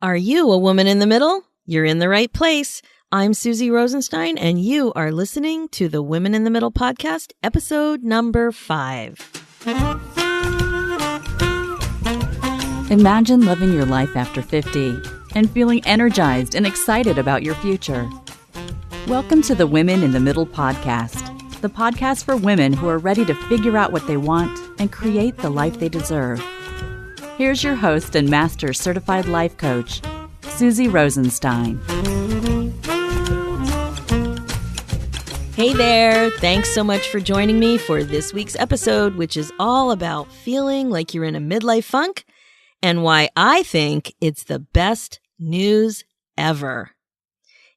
Are you a woman in the middle? You're in the right place. I'm Suzy Rosenstein, and you are listening to the Women in the Middle podcast, episode number 5. Imagine living your life after 50 and feeling energized and excited about your future. Welcome to the Women in the Middle podcast, the podcast for women who are ready to figure out what they want and create the life they deserve. Here's your host and master certified life coach, Suzy Rosenstein. Hey there. Thanks so much for joining me for this week's episode, which is all about feeling like you're in a midlife funk and why I think it's the best news ever.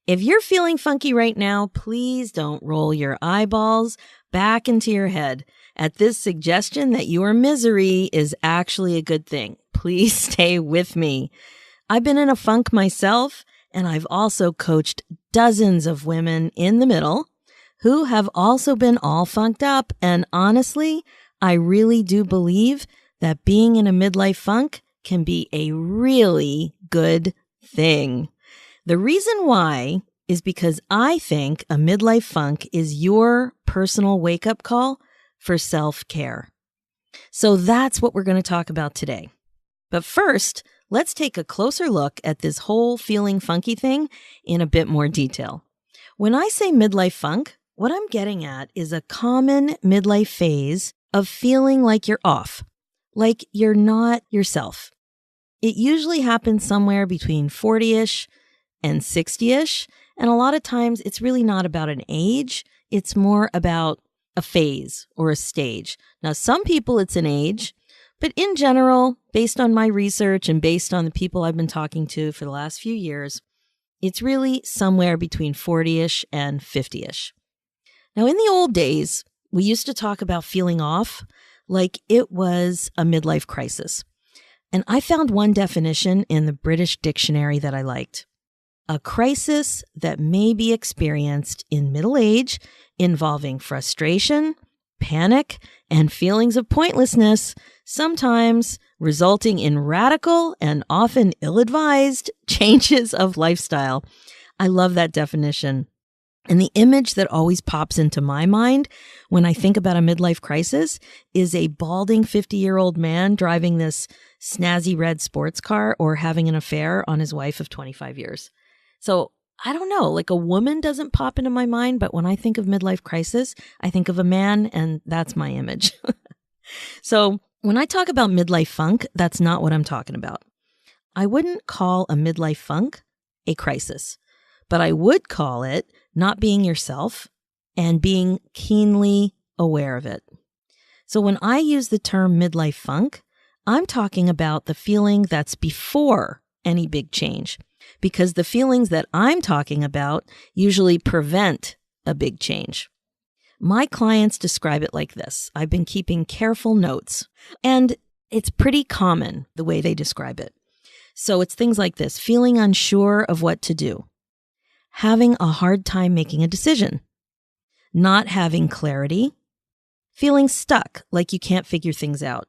If you're feeling funky right now, please don't roll your eyeballs back into your head at this suggestion that your misery is actually a good thing. Please stay with me. I've been in a funk myself, and I've also coached dozens of women in the middle who have also been all funked up. And honestly, I really do believe that being in a midlife funk can be a really good thing. The reason why is because I think a midlife funk is your personal wake-up call for self-care. So that's what we're going to talk about today. But first, let's take a closer look at this whole feeling funky thing in a bit more detail. When I say midlife funk, what I'm getting at is a common midlife phase of feeling like you're off, like you're not yourself. It usually happens somewhere between 40-ish and 60-ish, and a lot of times it's really not about an age, it's more about a phase or a stage. Now, some people it's an age, but in general, based on my research and based on the people I've been talking to for the last few years, it's really somewhere between 40-ish and 50-ish. Now, in the old days, we used to talk about feeling off like it was a midlife crisis. And I found one definition in the British dictionary that I liked. A crisis that may be experienced in middle age involving frustration, panic, and feelings of pointlessness, sometimes resulting in radical and often ill-advised changes of lifestyle. I love that definition. And the image that always pops into my mind when I think about a midlife crisis is a balding 50-year-old man driving this snazzy red sports car or having an affair on his wife of 25 years. So I don't know, like a woman doesn't pop into my mind, but when I think of midlife crisis, I think of a man, and that's my image. So when I talk about midlife funk, that's not what I'm talking about. I wouldn't call a midlife funk a crisis, but I would call it not being yourself and being keenly aware of it. So when I use the term midlife funk, I'm talking about the feeling that's before any big change, because the feelings that I'm talking about usually prevent a big change. My clients describe it like this. I've been keeping careful notes, and it's pretty common the way they describe it. So it's things like this: feeling unsure of what to do, having a hard time making a decision, not having clarity, feeling stuck, like you can't figure things out,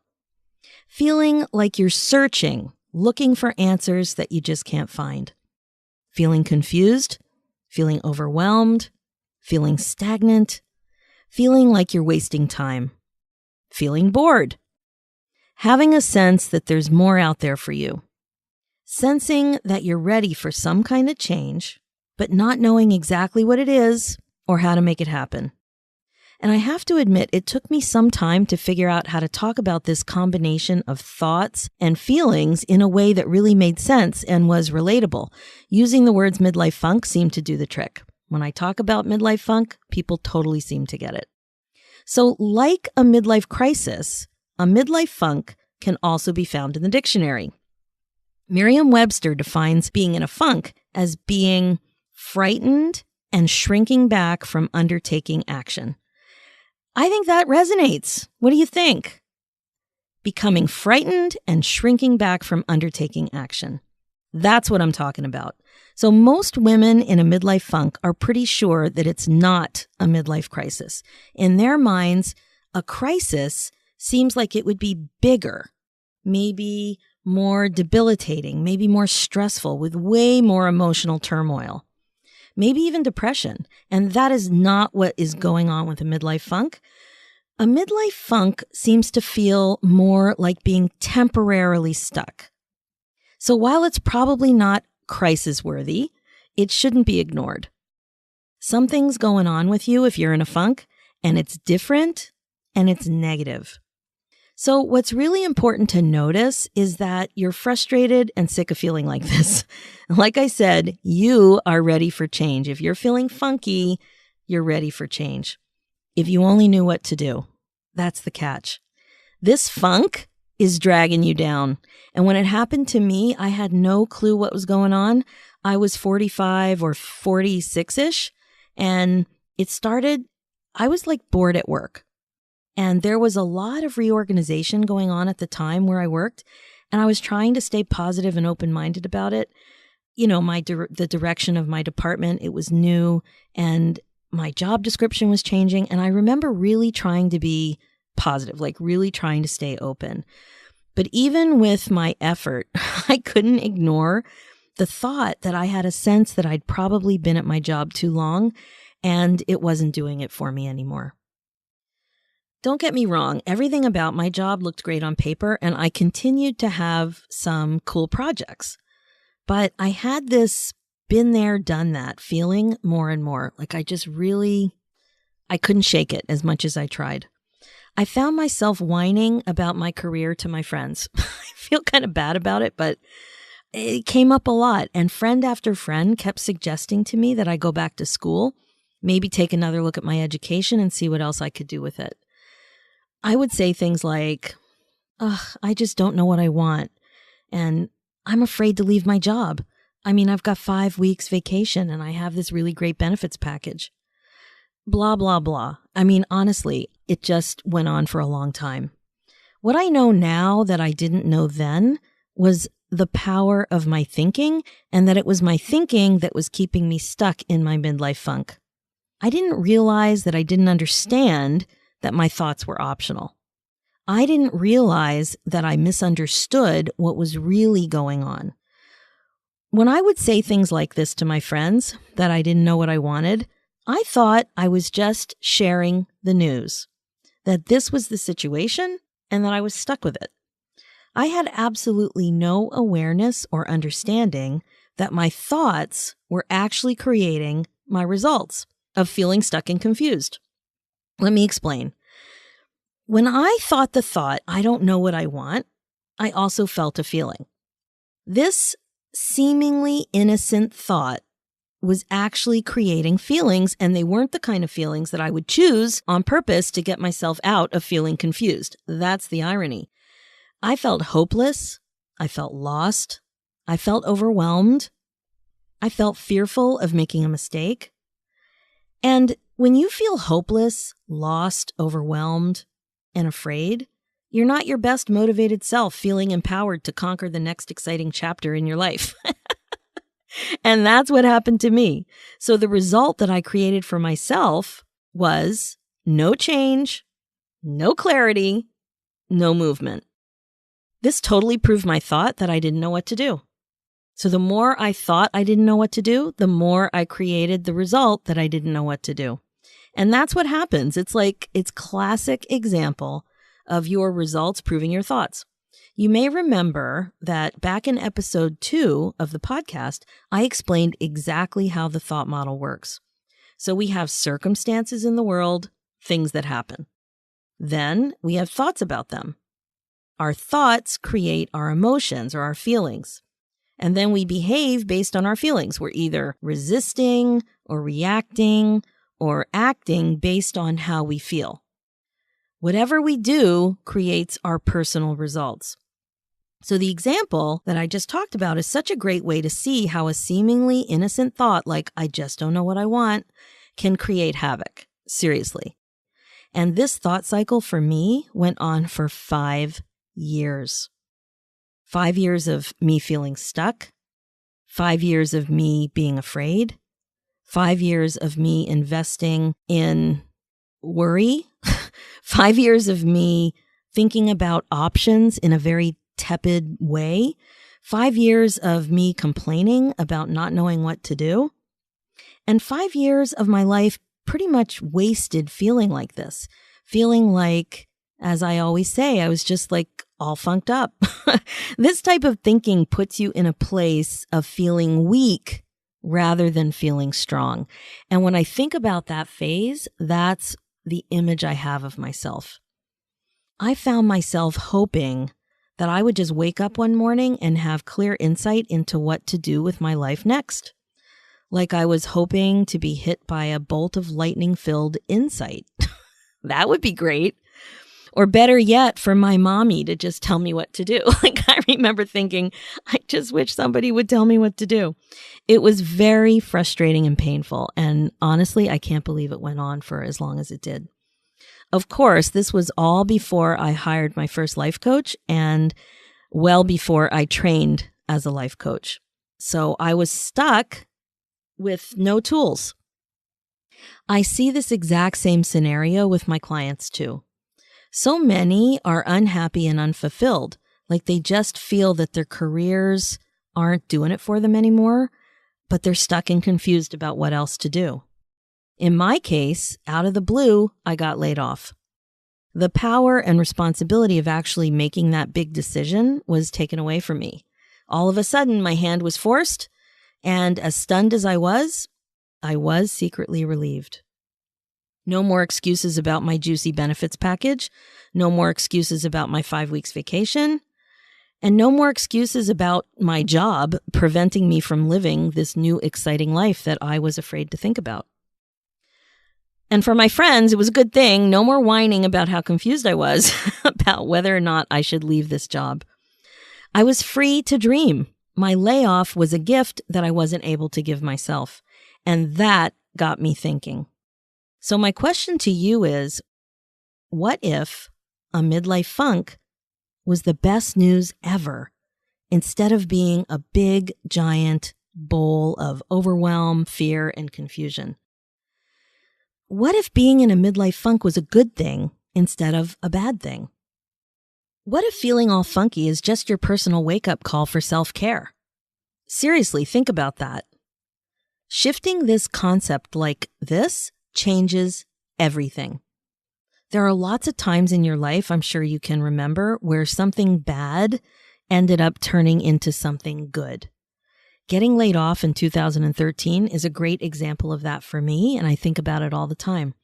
feeling like you're searching, looking for answers that you just can't find, feeling confused, feeling overwhelmed, feeling stagnant, feeling like you're wasting time, feeling bored, having a sense that there's more out there for you, sensing that you're ready for some kind of change, but not knowing exactly what it is or how to make it happen. And I have to admit, it took me some time to figure out how to talk about this combination of thoughts and feelings in a way that really made sense and was relatable. Using the words midlife funk seemed to do the trick. When I talk about midlife funk, people totally seem to get it. So like a midlife crisis, a midlife funk can also be found in the dictionary. Merriam-Webster defines being in a funk as being frightened and shrinking back from undertaking action. I think that resonates. What do you think? Becoming frightened and shrinking back from undertaking action. That's what I'm talking about. So most women in a midlife funk are pretty sure that it's not a midlife crisis. In their minds, a crisis seems like it would be bigger, maybe more debilitating, maybe more stressful, with way more emotional turmoil, maybe even depression. And that is not what is going on with a midlife funk. A midlife funk seems to feel more like being temporarily stuck. So while it's probably not crisis worthy, it shouldn't be ignored. Something's going on with you if you're in a funk, and it's different and it's negative. So what's really important to notice is that you're frustrated and sick of feeling like this. Like I said, you are ready for change. If you're feeling funky, you're ready for change. If you only knew what to do. That's the catch. This funk is dragging you down. And when it happened to me, I had no clue what was going on. I was 45 or 46-ish, and it started, I was like bored at work. And there was a lot of reorganization going on at the time where I worked, and I was trying to stay positive and open-minded about it. You know, the direction of my department, it was new, and my job description was changing. And I remember really trying to be positive, like really trying to stay open. But even with my effort, I couldn't ignore the thought that I had a sense that I'd probably been at my job too long, and it wasn't doing it for me anymore. Don't get me wrong, everything about my job looked great on paper, and I continued to have some cool projects. But I had this been there, done that feeling more and more. Like I couldn't shake it as much as I tried. I found myself whining about my career to my friends. I feel kind of bad about it, but it came up a lot. And friend after friend kept suggesting to me that I go back to school, maybe take another look at my education and see what else I could do with it. I would say things like, I just don't know what I want. And I'm afraid to leave my job. I mean, I've got 5 weeks vacation and I have this really great benefits package. Blah, blah, blah. I mean, honestly, it just went on for a long time. What I know now that I didn't know then was the power of my thinking, and that it was my thinking that was keeping me stuck in my midlife funk. I didn't realize that I didn't understand that my thoughts were optional. I didn't realize that I misunderstood what was really going on. When I would say things like this to my friends, that I didn't know what I wanted, I thought I was just sharing the news, that this was the situation and that I was stuck with it. I had absolutely no awareness or understanding that my thoughts were actually creating my results of feeling stuck and confused. Let me explain. When I thought the thought, I don't know what I want, I also felt a feeling. This seemingly innocent thought was actually creating feelings, and they weren't the kind of feelings that I would choose on purpose to get myself out of feeling confused. That's the irony. I felt hopeless. I felt lost. I felt overwhelmed. I felt fearful of making a mistake. And when you feel hopeless, lost, overwhelmed, and afraid, you're not your best motivated self, feeling empowered to conquer the next exciting chapter in your life. And that's what happened to me. So the result that I created for myself was no change, no clarity, no movement. This totally proved my thought that I didn't know what to do. So the more I thought I didn't know what to do, the more I created the result that I didn't know what to do. And that's what happens. It's classic example of your results proving your thoughts. You may remember that back in episode 2 of the podcast, I explained exactly how the thought model works. So we have circumstances in the world, things that happen. Then we have thoughts about them. Our thoughts create our emotions or our feelings. And then we behave based on our feelings. We're either resisting or reacting or acting based on how we feel. Whatever we do creates our personal results. So the example that I just talked about is such a great way to see how a seemingly innocent thought like, I just don't know what I want, can create havoc. Seriously. And this thought cycle for me went on for 5 years. 5 years of me feeling stuck. 5 years of me being afraid. 5 years of me investing in worry. 5 years of me thinking about options in a very tepid way. 5 years of me complaining about not knowing what to do. And 5 years of my life pretty much wasted feeling like this. Feeling like, as I always say, I was just like all funked up. This type of thinking puts you in a place of feeling weak rather than feeling strong. And when I think about that phase, that's the image I have of myself. I found myself hoping that I would just wake up one morning and have clear insight into what to do with my life next. Like I was hoping to be hit by a bolt of lightning-filled insight. That would be great. Or better yet, for my mommy to just tell me what to do. Like I remember thinking, I just wish somebody would tell me what to do. It was very frustrating and painful. And honestly, I can't believe it went on for as long as it did. Of course, this was all before I hired my first life coach and well before I trained as a life coach. So I was stuck with no tools. I see this exact same scenario with my clients too. So many are unhappy and unfulfilled, like they just feel that their careers aren't doing it for them anymore, but they're stuck and confused about what else to do. In my case, out of the blue, I got laid off. The power and responsibility of actually making that big decision was taken away from me. All of a sudden, my hand was forced, and as stunned as I was secretly relieved. No more excuses about my juicy benefits package, no more excuses about my 5 weeks vacation, and no more excuses about my job preventing me from living this new exciting life that I was afraid to think about. And for my friends, it was a good thing. No more whining about how confused I was about whether or not I should leave this job. I was free to dream. My layoff was a gift that I wasn't able to give myself. And that got me thinking. So my question to you is, what if a midlife funk was the best news ever instead of being a big, giant bowl of overwhelm, fear, and confusion? What if being in a midlife funk was a good thing instead of a bad thing? What if feeling all funky is just your personal wake-up call for self-care? Seriously, think about that. Shifting this concept like this changes everything. There are lots of times in your life, I'm sure you can remember, where something bad ended up turning into something good. Getting laid off in 2013 is a great example of that for me, and I think about it all the time.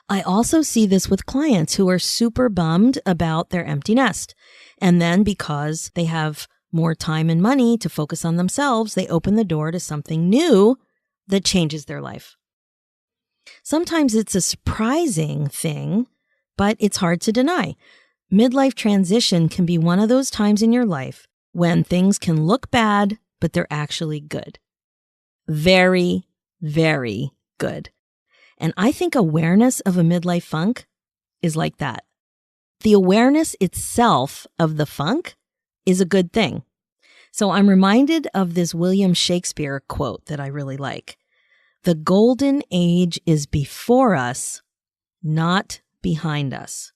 I also see this with clients who are super bummed about their empty nest. And then because they have more time and money to focus on themselves, they open the door to something new that changes their life. Sometimes it's a surprising thing, but it's hard to deny. Midlife transition can be one of those times in your life when things can look bad, but they're actually good. Very, very good. And I think awareness of a midlife funk is like that. The awareness itself of the funk is a good thing. So I'm reminded of this William Shakespeare quote that I really like. The golden age is before us, not behind us.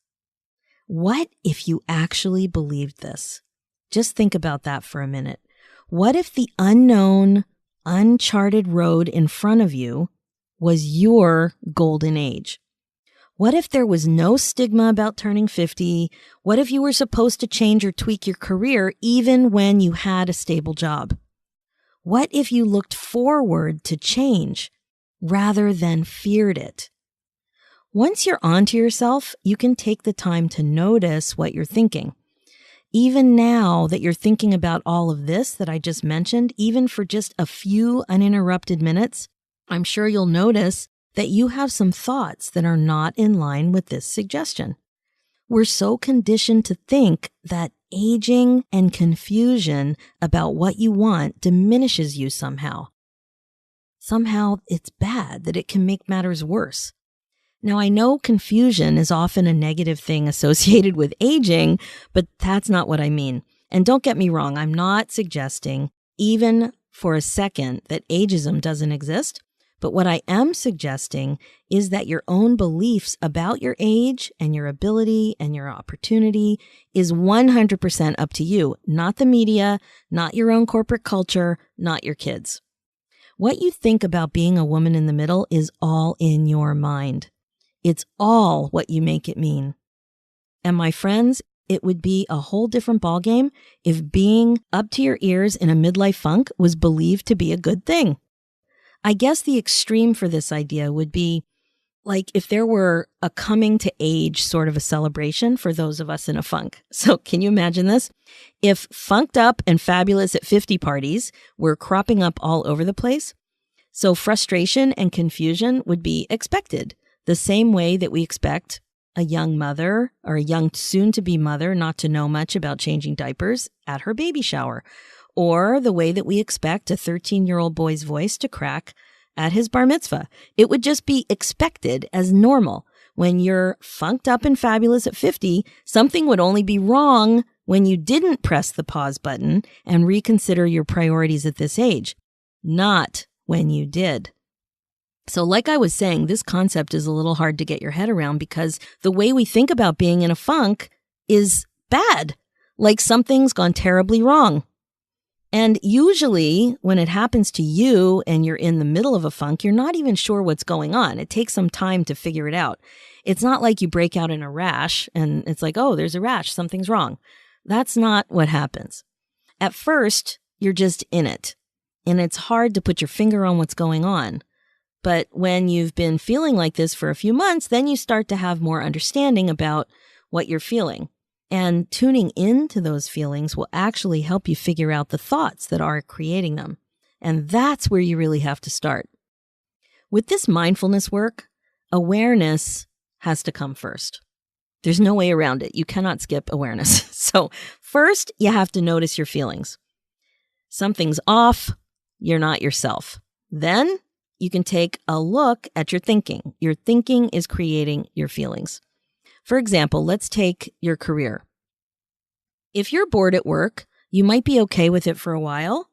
What if you actually believed this? Just think about that for a minute. What if the unknown, uncharted road in front of you was your golden age? What if there was no stigma about turning 50? What if you were supposed to change or tweak your career even when you had a stable job? What if you looked forward to change rather than feared it? Once you're onto yourself, you can take the time to notice what you're thinking. Even now that you're thinking about all of this that I just mentioned, even for just a few uninterrupted minutes, I'm sure you'll notice that you have some thoughts that are not in line with this suggestion. We're so conditioned to think that aging and confusion about what you want diminishes you somehow. Somehow it's bad, that it can make matters worse. Now, I know confusion is often a negative thing associated with aging, but that's not what I mean. And don't get me wrong, I'm not suggesting, even for a second, that ageism doesn't exist. But what I am suggesting is that your own beliefs about your age and your ability and your opportunity is 100% up to you, not the media, not your own corporate culture, not your kids. What you think about being a woman in the middle is all in your mind. It's all what you make it mean. And my friends, it would be a whole different ballgame if being up to your ears in a midlife funk was believed to be a good thing. I guess the extreme for this idea would be like if there were a coming to age sort of a celebration for those of us in a funk. So can you imagine this? If funked up and fabulous at 50 parties were cropping up all over the place, so frustration and confusion would be expected, the same way that we expect a young mother or a young soon-to-be mother not to know much about changing diapers at her baby shower, or the way that we expect a 13-year-old boy's voice to crack at his bar mitzvah. It would just be expected as normal. When you're funked up and fabulous at 50, something would only be wrong when you didn't press the pause button and reconsider your priorities at this age, not when you did. So like I was saying, this concept is a little hard to get your head around because the way we think about being in a funk is bad, like something's gone terribly wrong. And usually when it happens to you and you're in the middle of a funk, you're not even sure what's going on. It takes some time to figure it out. It's not like you break out in a rash and it's like, oh, there's a rash, something's wrong. That's not what happens. At first, you're just in it, and it's hard to put your finger on what's going on. But when you've been feeling like this for a few months, then you start to have more understanding about what you're feeling. And tuning into those feelings will actually help you figure out the thoughts that are creating them. And that's where you really have to start. With this mindfulness work, awareness has to come first. There's no way around it. You cannot skip awareness. So first, you have to notice your feelings. Something's off. You're not yourself. Then you can take a look at your thinking. Your thinking is creating your feelings. For example, let's take your career. If you're bored at work, you might be okay with it for a while,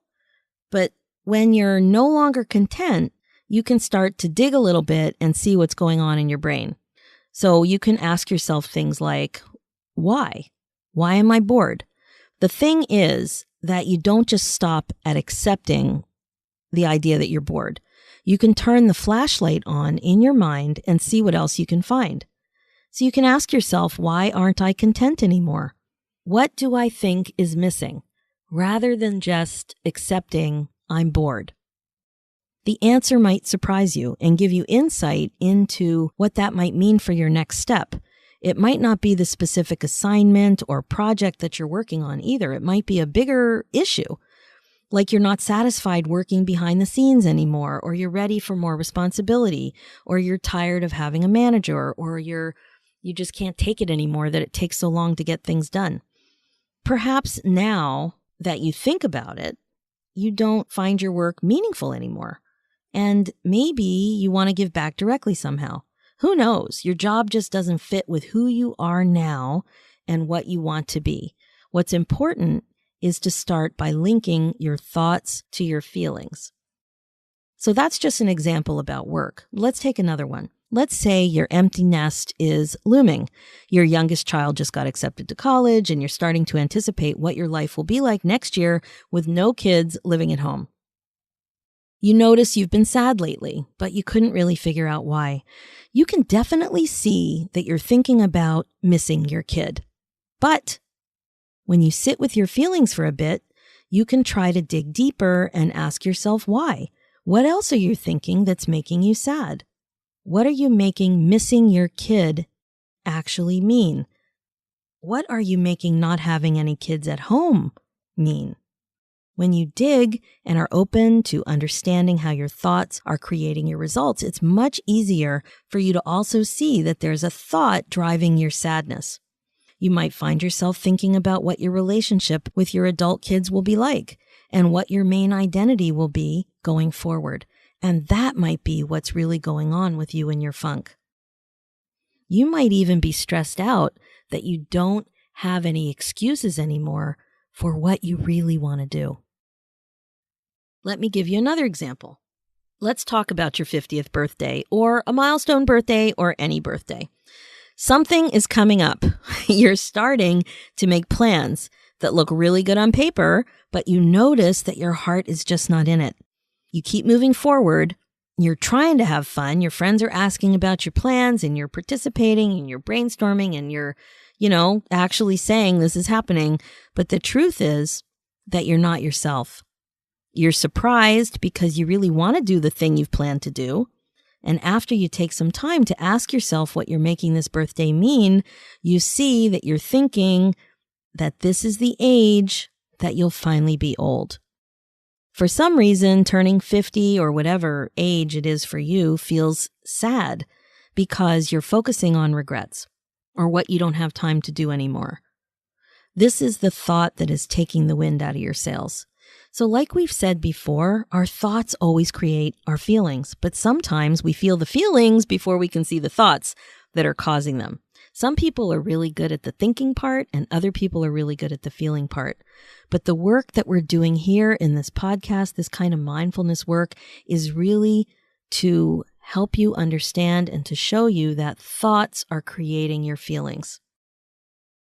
but when you're no longer content, you can start to dig a little bit and see what's going on in your brain. So you can ask yourself things like, why? Why am I bored? The thing is that you don't just stop at accepting the idea that you're bored. You can turn the flashlight on in your mind and see what else you can find. So you can ask yourself, why aren't I content anymore? What do I think is missing? Rather than just accepting I'm bored. The answer might surprise you and give you insight into what that might mean for your next step. It might not be the specific assignment or project that you're working on either. It might be a bigger issue, like you're not satisfied working behind the scenes anymore, or you're ready for more responsibility, or you're tired of having a manager, or you just can't take it anymore that it takes so long to get things done. Perhaps now that you think about it, you don't find your work meaningful anymore. And maybe you want to give back directly somehow. Who knows? Your job just doesn't fit with who you are now and what you want to be. What's important is to start by linking your thoughts to your feelings. So that's just an example about work. Let's take another one. Let's say your empty nest is looming. Your youngest child just got accepted to college and you're starting to anticipate what your life will be like next year with no kids living at home. You notice you've been sad lately, but you couldn't really figure out why. You can definitely see that you're thinking about missing your kid. But when you sit with your feelings for a bit, you can try to dig deeper and ask yourself why. What else are you thinking that's making you sad? What are you making missing your kid actually mean? What are you making not having any kids at home mean? When you dig and are open to understanding how your thoughts are creating your results, it's much easier for you to also see that there's a thought driving your sadness. You might find yourself thinking about what your relationship with your adult kids will be like and what your main identity will be going forward. And that might be what's really going on with you in your funk. You might even be stressed out that you don't have any excuses anymore for what you really want to do. Let me give you another example. Let's talk about your 50th birthday or a milestone birthday or any birthday. Something is coming up. You're starting to make plans that look really good on paper, but you notice that your heart is just not in it. You keep moving forward. You're trying to have fun. Your friends are asking about your plans and you're participating and you're brainstorming and you're, actually saying this is happening. But the truth is that you're not yourself. You're surprised because you really want to do the thing you've planned to do. And after you take some time to ask yourself what you're making this birthday mean, you see that you're thinking that this is the age that you'll finally be old. For some reason, turning 50 or whatever age it is for you feels sad because you're focusing on regrets or what you don't have time to do anymore. This is the thought that is taking the wind out of your sails. So like we've said before, our thoughts always create our feelings, but sometimes we feel the feelings before we can see the thoughts that are causing them. Some people are really good at the thinking part and other people are really good at the feeling part. But the work that we're doing here in this podcast, this kind of mindfulness work, is really to help you understand and to show you that thoughts are creating your feelings.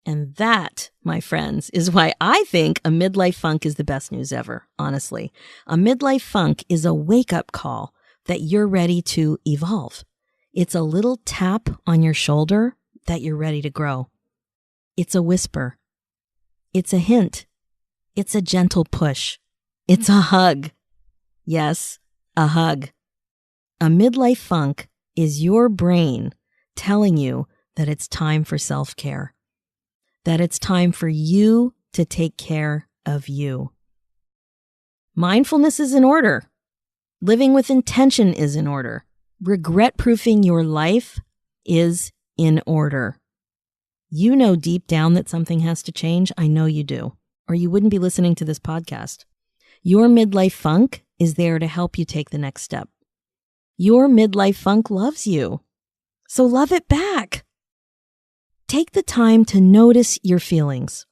And that, my friends, is why I think a midlife funk is the best news ever, honestly. A midlife funk is a wake-up call that you're ready to evolve. It's a little tap on your shoulder that you're ready to grow. It's a whisper. It's a hint. It's a gentle push. It's a hug. Yes, a hug. A midlife funk is your brain telling you that it's time for self-care, that it's time for you to take care of you. Mindfulness is in order. Living with intention is in order. Regret-proofing your life is in order. You know deep down that something has to change. I know you do, or you wouldn't be listening to this podcast. Your midlife funk is there to help you take the next step. Your midlife funk loves you, so love it back. Take the time to notice your feelings.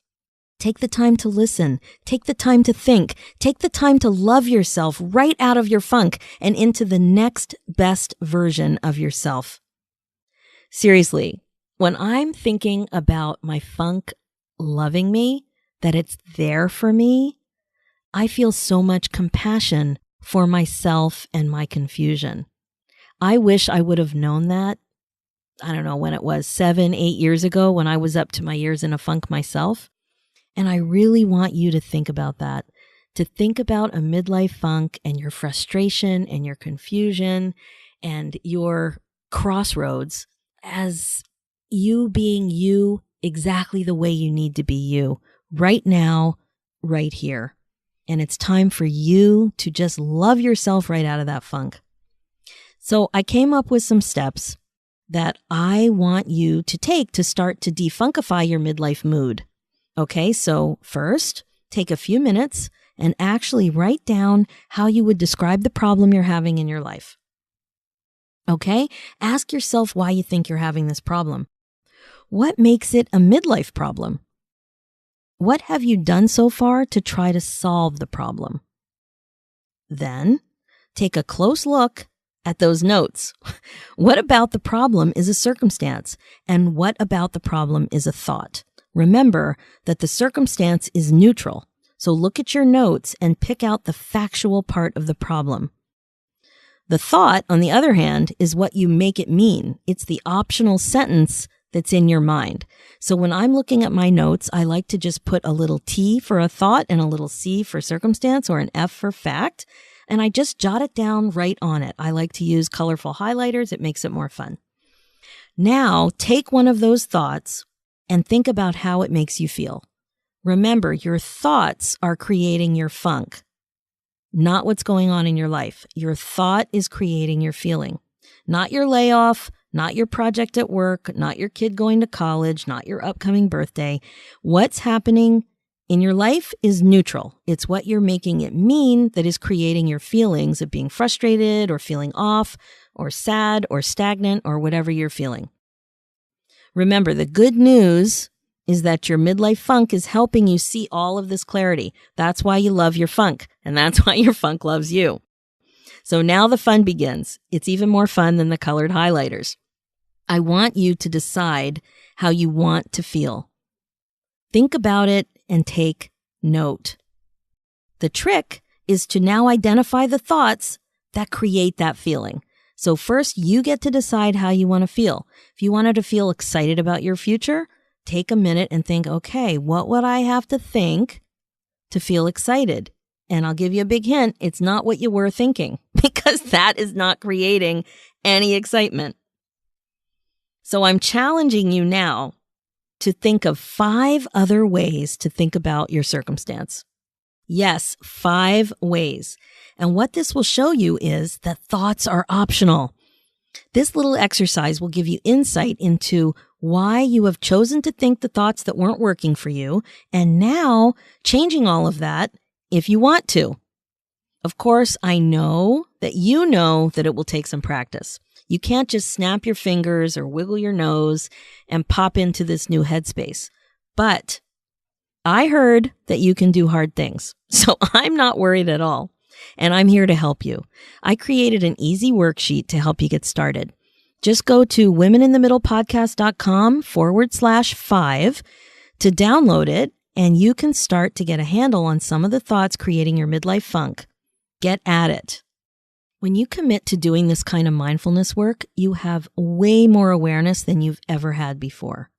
Take the time to listen. Take the time to think. Take the time to love yourself right out of your funk and into the next best version of yourself. Seriously, when I'm thinking about my funk loving me, that it's there for me, I feel so much compassion for myself and my confusion. I wish I would have known that, I don't know when it was, 7, 8 years ago when I was up to my ears in a funk myself. And I really want you to think about that, to think about a midlife funk and your frustration and your confusion and your crossroads as you being you exactly the way you need to be you right now, right here. And it's time for you to just love yourself right out of that funk. So I came up with some steps that I want you to take to start to defunkify your midlife mood. Okay, so first, take a few minutes and actually write down how you would describe the problem you're having in your life. Okay, ask yourself why you think you're having this problem. What makes it a midlife problem? What have you done so far to try to solve the problem? Then, take a close look at those notes. What about the problem is a circumstance? And what about the problem is a thought? Remember that the circumstance is neutral. So look at your notes and pick out the factual part of the problem. The thought, on the other hand, is what you make it mean. It's the optional sentence that's in your mind. So when I'm looking at my notes, I like to just put a little T for a thought and a little C for circumstance or an F for fact. And I just jot it down right on it. I like to use colorful highlighters. It makes it more fun. Now, take one of those thoughts and think about how it makes you feel. Remember, your thoughts are creating your funk, not what's going on in your life. Your thought is creating your feeling, not your layoff, not your project at work, not your kid going to college, not your upcoming birthday. What's happening in your life is neutral. It's what you're making it mean that is creating your feelings of being frustrated or feeling off or sad or stagnant or whatever you're feeling. Remember, the good news is that your midlife funk is helping you see all of this clarity. That's why you love your funk, and that's why your funk loves you. So now the fun begins. It's even more fun than the colored highlighters. I want you to decide how you want to feel. Think about it and take note. The trick is to now identify the thoughts that create that feeling. So first, you get to decide how you want to feel. If you wanted to feel excited about your future, take a minute and think, okay, what would I have to think to feel excited? And I'll give you a big hint. It's not what you were thinking, because that is not creating any excitement. So I'm challenging you now to think of 5 other ways to think about your circumstance. Yes, 5 ways. And what this will show you is that thoughts are optional. This little exercise will give you insight into why you have chosen to think the thoughts that weren't working for you, and now changing all of that if you want to. Of course, I know that you know that it will take some practice. You can't just snap your fingers or wiggle your nose and pop into this new headspace. But I heard that you can do hard things, so I'm not worried at all. And I'm here to help you. I created an easy worksheet to help you get started. Just go to womeninthemiddlepodcast.com/5 to download it, and you can start to get a handle on some of the thoughts creating your midlife funk. Get at it. When you commit to doing this kind of mindfulness work, you have way more awareness than you've ever had before.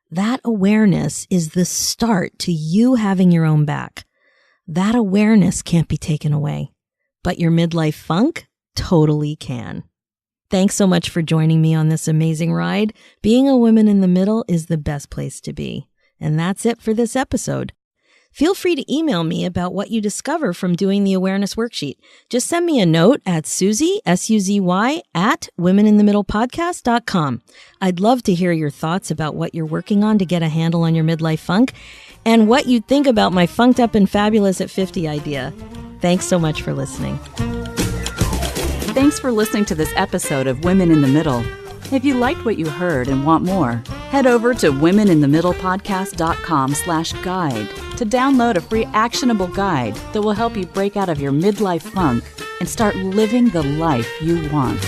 That awareness is the start to you having your own back. That awareness can't be taken away, but your midlife funk totally can. Thanks so much for joining me on this amazing ride. Being a woman in the middle is the best place to be. And that's it for this episode. Feel free to email me about what you discover from doing the awareness worksheet. Just send me a note at Suzy, S-U-Z-Y, at womeninthemiddlepodcast.com. I'd love to hear your thoughts about what you're working on to get a handle on your midlife funk and what you think about my funked up and fabulous at 50 idea. Thanks so much for listening. Thanks for listening to this episode of Women in the Middle. If you liked what you heard and want more, head over to womeninthemiddlepodcast.com/guide to download a free actionable guide that will help you break out of your midlife funk and start living the life you want.